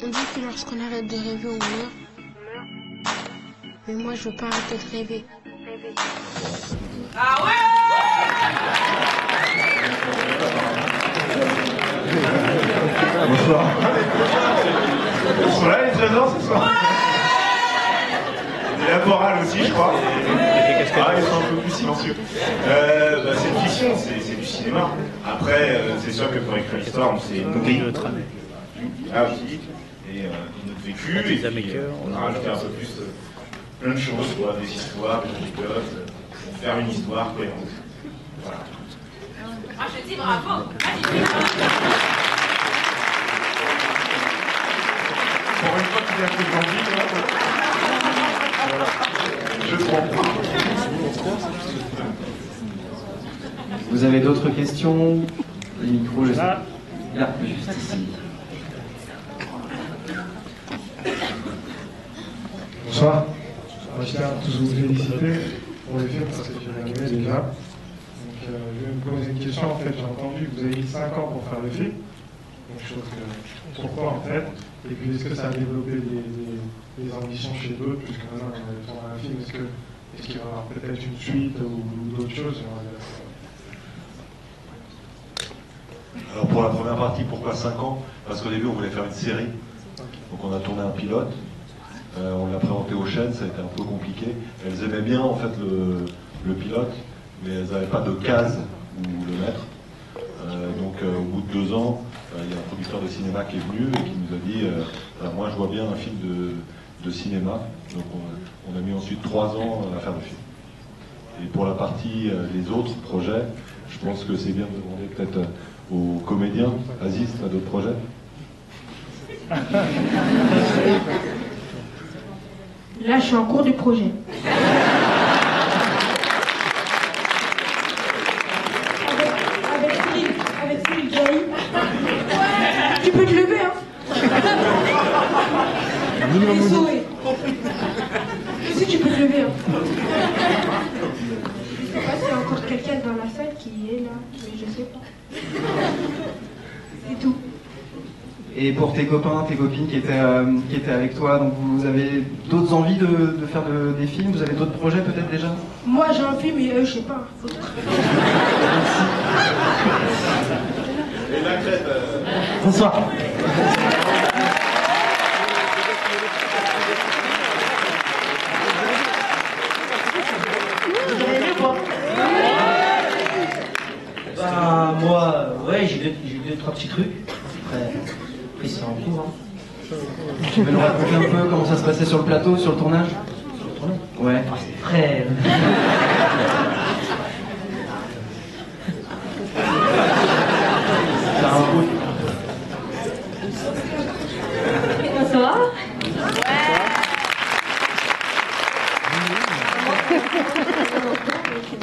On dit que lorsqu'on arrête de rêver, on meurt. Mais moi, je veux pas arrêter de rêver. Ah ouais! Bonsoir. Ils sont là les trésors ce soir. Et la morale aussi, je crois. Ah, ils sont un peu plus silencieux. C'est une fiction, c'est du cinéma. Après, c'est sûr que pour écrire l'histoire, on s'est nourri. Ah aussi. Et notre vécu, et puis on a rajouté un peu plus plein de choses, quoi, des histoires, des anecdotes, pour faire une histoire cohérente. Voilà. Ah, je dis bravo! Pour une fois qu'il a fait grandi, je prends. Vous avez d'autres questions? Les micros, je sais. Là, juste ici. Bonsoir. Moi, je tiens à tous vous féliciter pour le film parce que j'ai aimé déjà. Donc, je vais me poser une question. En fait, j'ai entendu que vous avez mis 5 ans pour faire le film. Donc, je trouve que pourquoi en fait? Et puis, est-ce que ça a développé des ambitions chez d'autres? Puisque maintenant, on a tourné un film. Est-ce qu'il va y avoir peut-être une suite ou d'autres choses? Alors pour la première partie, pourquoi 5 ans? Parce qu'au début on voulait faire une série, donc on a tourné un pilote, on l'a présenté aux chaînes, ça a été un peu compliqué. Elles aimaient bien en fait le pilote, mais elles n'avaient pas de case où le mettre. Donc au bout de 2 ans, il y a un producteur de cinéma qui est venu et qui nous a dit moi je vois bien un film de cinéma, donc on a mis ensuite 3 ans à faire le film. Et pour la partie les autres projets, je pense que c'est bien de demander peut-être aux comédiens. Aziz, tu as d'autres projets? Là, je suis en cours du projet. Avec Philippe Jaï. Tu peux te lever, hein? Désolé. Si tu peux te lever, hein. Je sais pas s'il y a encore quelqu'un dans la salle qui est là, mais je sais pas. C'est tout. Et pour tes copains, tes copines qui étaient avec toi, donc vous avez d'autres envies de faire des films? Vous avez d'autres projets peut-être déjà? Moi j'ai envie, mais je sais pas. Bonsoir. Moi, ouais, j'ai deux, trois petits trucs. Après c'est en cours. Hein. Tu veux nous raconter un peu comment ça se passait sur le plateau, sur le tournage? Sur le tournage? Ouais. Ah, c'était très... Bonsoir.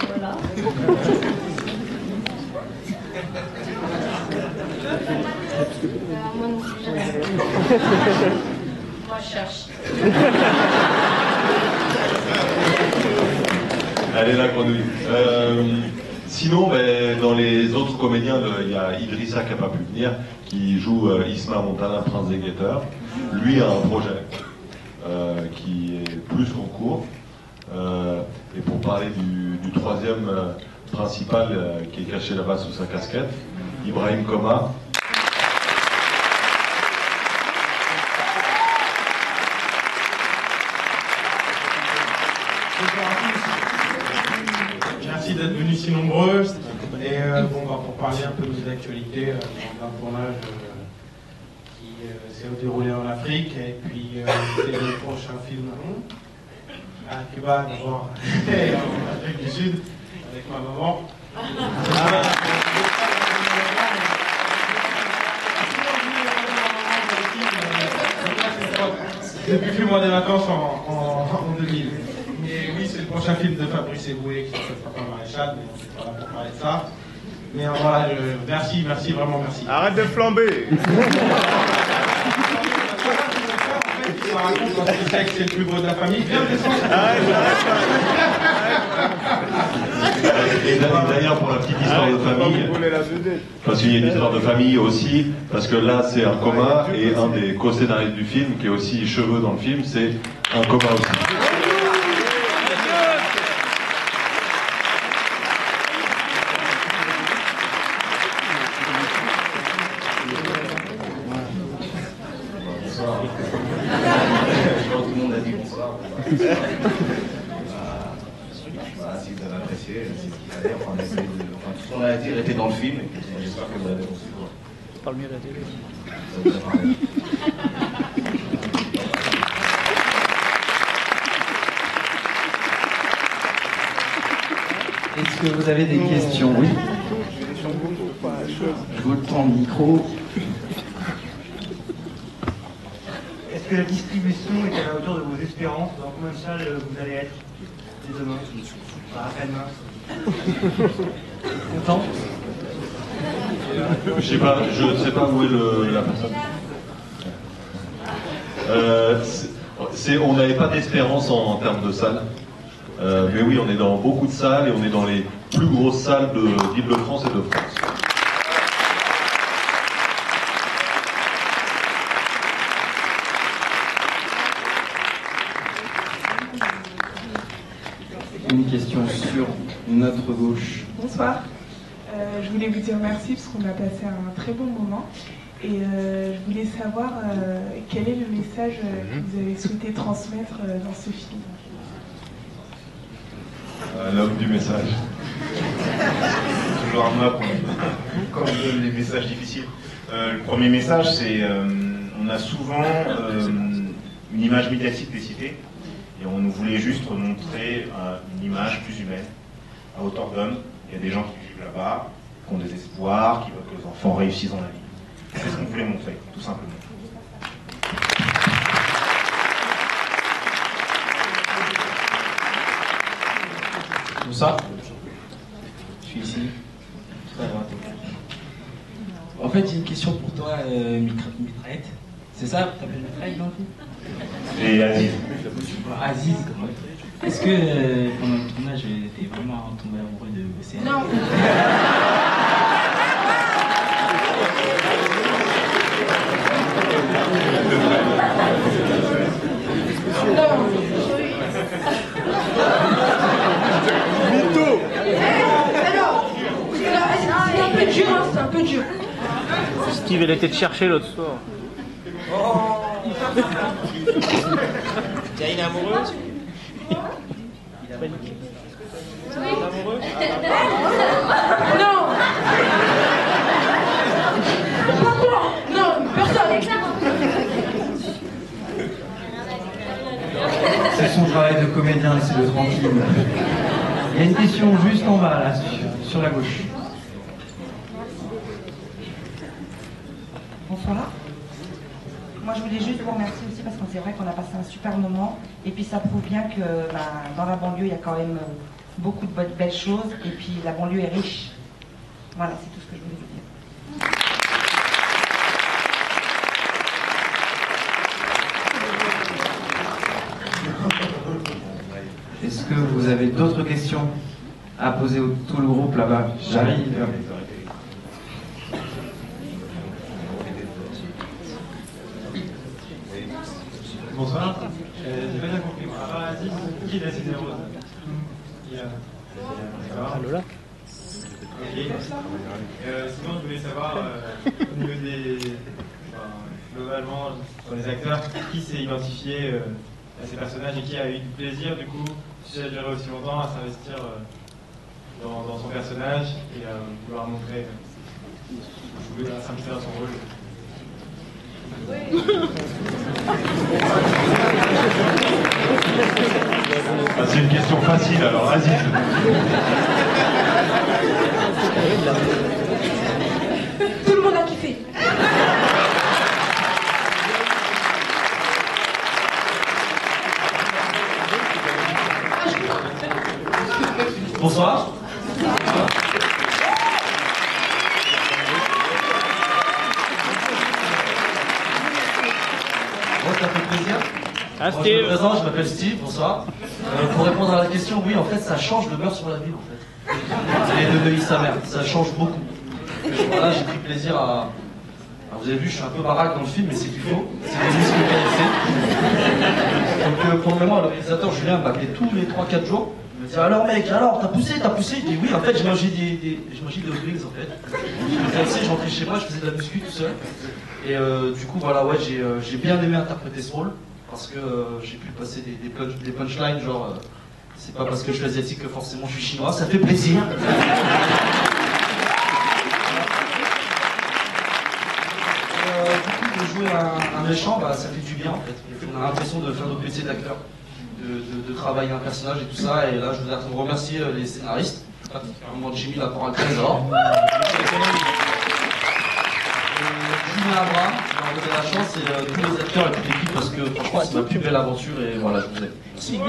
Voilà. Moi, je cherche. Elle est là, grenouille. Sinon, dans les autres comédiens, il y a Idrissa qui n'a pas pu venir, qui joue Isma Montana, Prince des Guetteurs. Lui a un projet qui est plus qu'en cours. Et pour parler du troisième principal qui est caché là-bas sous sa casquette, Ibrahim Koma. Merci d'être venus si nombreux. Et pour parler un peu de vos actualités, d'un tournage qui s'est déroulé en Afrique. Et puis c'est le prochain film à Cuba, d'abord, et en Afrique du Sud, avec ma maman. Depuis le mois des vacances en 2000. Et oui, c'est le prochain film de Fabrice Eboué qui s'appelle Papa Maréchal, mais on n'est pas là pour parler de ça. Mais voilà, merci, vraiment merci. Arrête de flamber. Ça raconte dans ce texte, c'est le plus beau de la famille. Viens descendre. Arrête. Et d'ailleurs, pour la petite histoire de famille, parce qu'il y a une histoire de famille aussi, parce que là, c'est un coma, et un des co-scénaristes du film, qui est aussi cheveux dans le film, c'est un coma aussi. Si vous avez apprécié, c'est ce qu'il fallait. Enfin, tout ce qu'on a dit était dans le film. Et j'espère que vous avez aussi. Parle mieux à la télé. Ça vous a parlé. Est-ce que vous avez des questions? Oui. Je vous tends le micro. Est-ce que la distribution est à la hauteur de vos espérances? Dans combien de salles vous allez être dès demain? Après-demain. Content? Je sais pas où est la personne. On n'avait pas d'espérance en termes de salles. Mais oui, on est dans beaucoup de salles et on est dans les plus grosses salles d'Île-de-France et de France. Une question sur notre gauche. Bonsoir. Je voulais vous dire merci parce qu'on a passé un très bon moment. Et je voulais savoir quel est le message que vous avez souhaité transmettre dans ce film. L'homme du message. Toujours un mot quand on donne des messages difficiles. Le premier message, c'est on a souvent une image médiatique des cités et on voulait juste montrer une image plus humaine, à hauteur d'homme. Il y a des gens qui vivent là-bas, qui ont des espoirs, qui veulent que les enfants réussissent dans la vie. C'est ce qu'on voulait montrer, tout simplement. Tout ça. Je suis ici. En fait, j'ai une question pour toi, Mitraillette. C'est ça? Tu t'appelles Mitraillette dans le film? Et Aziz. Aziz. Est-ce que pendant le tournage, t'es vraiment tombé amoureux de Océane? Non. C'est un peu dur. Steve, elle était te chercher l'autre soir. T'as une amoureuse? Il a paniqué. Amoureux? Non. Non, personne. C'est son travail de comédien, c'est le tranquille. Il y a une question juste en bas, là, sur la gauche. Bonsoir. Moi, je voulais juste vous remercier aussi parce que c'est vrai qu'on a passé un super moment. Et puis, ça prouve bien que dans la banlieue, il y a quand même beaucoup de belles choses. Et puis, la banlieue est riche. Voilà, c'est tout ce que je voulais vous dire. Est-ce que vous avez d'autres questions à poser au tout le groupe là-bas? J'arrive. Bonsoir. J'ai pas bien compris. À part Aziz, qui est la cité rose? Lola. Ok. Sinon, je voulais savoir, au niveau des. Globalement, sur les acteurs, qui s'est identifié à ces personnages et qui a eu du plaisir, du coup, si ça a duré aussi longtemps, à s'investir dans son personnage et à vouloir montrer. S'impliquer dans son rôle. Ah, c'est une question facile, alors vas-y. Tout le monde a kiffé. Bonsoir. Ça fait plaisir. Ah, Moi, je Steve. me présente, je m'appelle Steve, bonsoir. Pour répondre à la question, oui, en fait, ça change de mœurs sur la ville, en fait. Et de Neuilly sa mère. Ça change beaucoup. Voilà, j'ai pris plaisir à... Alors, vous avez vu, je suis un peu baraque dans le film, mais c'est du faux. C'est des muscles KFC. Donc pour le moment, le réalisateur Julien m'appelait tous les 3-4 jours. Il me disait alors mec, alors t'as poussé? Je dis oui, en fait je mangeais des hot wings en fait. Je rentrais chez moi, je faisais de la muscu tout seul. Et du coup voilà, ouais, j'ai bien aimé interpréter ce rôle. Parce que j'ai pu passer des punchlines genre c'est pas parce que je suis asiatique que forcément je suis chinois, ça fait plaisir. Du coup, de jouer un méchant, bah, ça fait du bien en fait. On a l'impression de faire notre métier d'acteur, de travailler un personnage et tout ça. Et là, je voudrais remercier les scénaristes, particulièrement Jimmy Laporte Trésor. Julien Abraham, on a la chance, et tous les acteurs et toute l'équipe parce que franchement c'est ma plus belle aventure et voilà, je vous aime. Merci.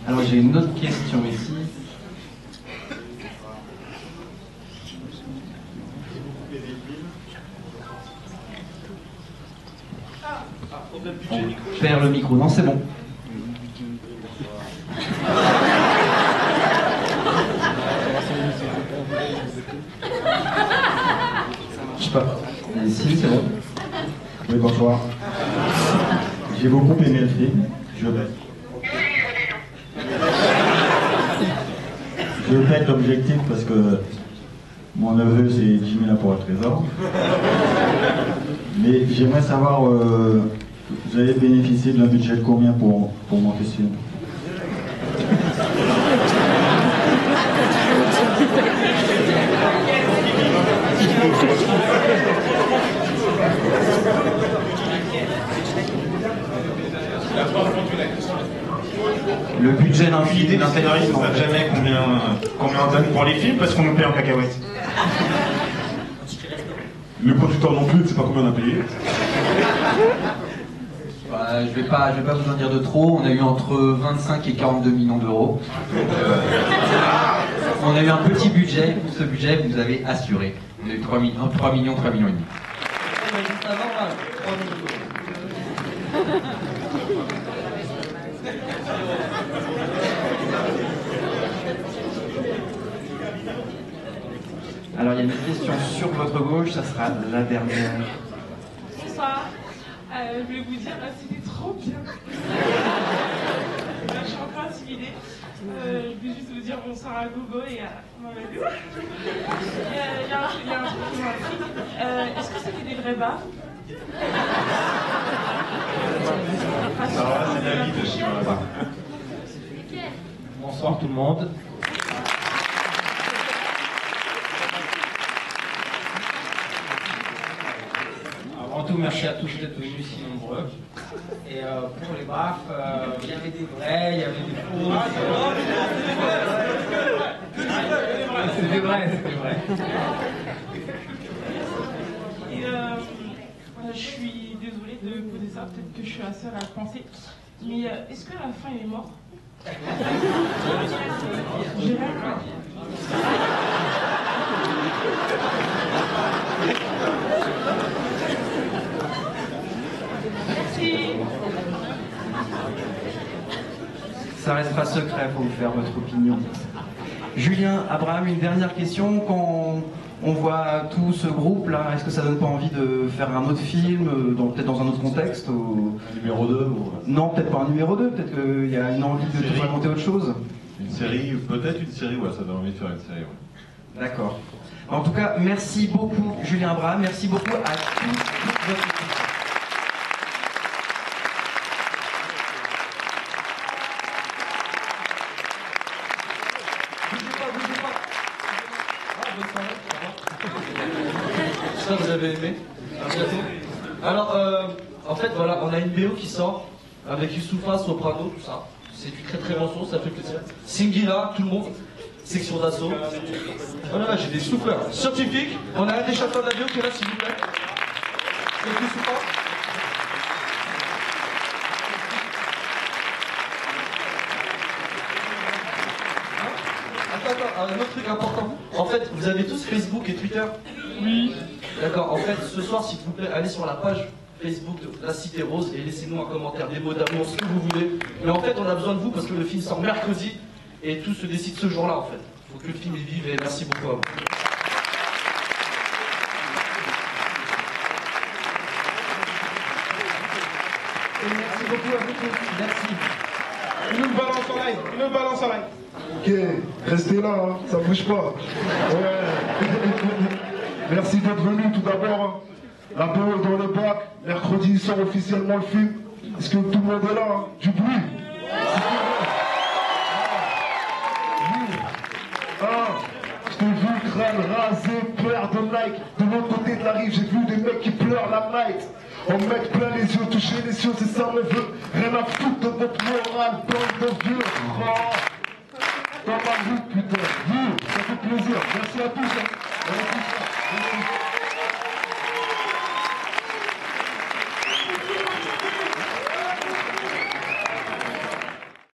Alors j'ai une autre question ici. On perd le micro, non c'est bon. Je sais pas. Si, c'est bon. Oui, bonsoir. J'ai beaucoup aimé le film. Je vais pas être objectif parce que mon neveu c'est Jimmy Laporte Trésor. Mais j'aimerais savoir, vous avez bénéficié d'un budget de combien pour monter ce film? Le budget d'un film, L'idée des scénaristes, on ne sait jamais combien on donne pour les films parce qu'on nous paye en cacahuètes. Le producteur non plus ne sait pas combien on a payé. Bah, je vais pas vous en dire de trop. On a eu entre 25 et 42 millions d'euros. On a eu un petit budget. Ce budget, vous avez assuré. On a eu 3 millions et demi. Alors il y a une question sur votre gauche, ça sera la dernière. Bonsoir, je voulais vous dire, c'était trop bien. Je suis un peu intimidée. Je voulais juste vous dire bonsoir à Gogo et à Mamadou. Il y a un truc qui m'a intrigué. Est-ce que c'était des vrais bars? Alors là, c'est la vie de Chimon là-bas. Bonsoir tout le monde. Avant tout, merci à tous d'être venus si nombreux. Et pour les baffes, il y avait des vrais, il y avait des faux. C'était vrai, c'était vrai. Et je suis désolée de poser ça, peut-être que je suis la seule à le penser. Mais est-ce que la fin il est mort? J'ai rien compris. Merci. Ça restera secret, faut vous faire votre opinion. Julien, Abraham, une dernière question. Quand on voit tout ce groupe-là, est-ce que ça donne pas envie de faire un autre film, peut-être dans un autre contexte ou... Un numéro 2 ou... Non, peut-être pas un numéro 2, peut-être qu'il y a une envie de raconter autre chose. Une série, peut-être une série, ouais, ça donne envie de faire une série, ouais. D'accord. En tout cas, merci beaucoup Julien Abraham, merci beaucoup à toute votre équipe. J'espère que vous avez aimé. À bientôt. Alors, en fait, voilà, on a une BO qui sort avec Youssoufa, Soprano, tout ça. C'est du très très bon son, ça fait plaisir. Singila, tout le monde. Section d'assaut. Voilà, j'ai des souffleurs scientifiques. On a un des chanteurs de la BO qui est là, s'il vous plaît. C'est Youssoufa. Attends, un autre truc important. En fait, vous avez tous Facebook et Twitter? Oui. D'accord, en fait, ce soir, s'il vous plaît, allez sur la page Facebook de La Cité Rose et laissez-nous un commentaire, des mots d'amour, ce que vous voulez. Mais en fait, on a besoin de vous parce que le film sort mercredi et tout se décide ce jour-là, en fait. Il faut que le film y vive et merci beaucoup à vous. Et merci beaucoup à vous tous. Merci. Une autre balance en live. Une autre balance en live. Ok, restez là, hein, ça bouge pas. Ouais. Merci d'être venus tout d'abord. Hein. La BO dans le bac. Mercredi sort officiellement le film. Est-ce que tout le monde est là, hein? Du bruit. Je t'ai vu crâne rasé, peur de Nike. De l'autre côté de la rive, j'ai vu des mecs qui pleurent la night. On met plein les yeux, toucher les cieux, c'est ça mon vœu. Rien à foutre de votre morale, bande de vieux. Oh. Dans ma vie, putain. Vous, ça fait plaisir. Merci à tous. Hein.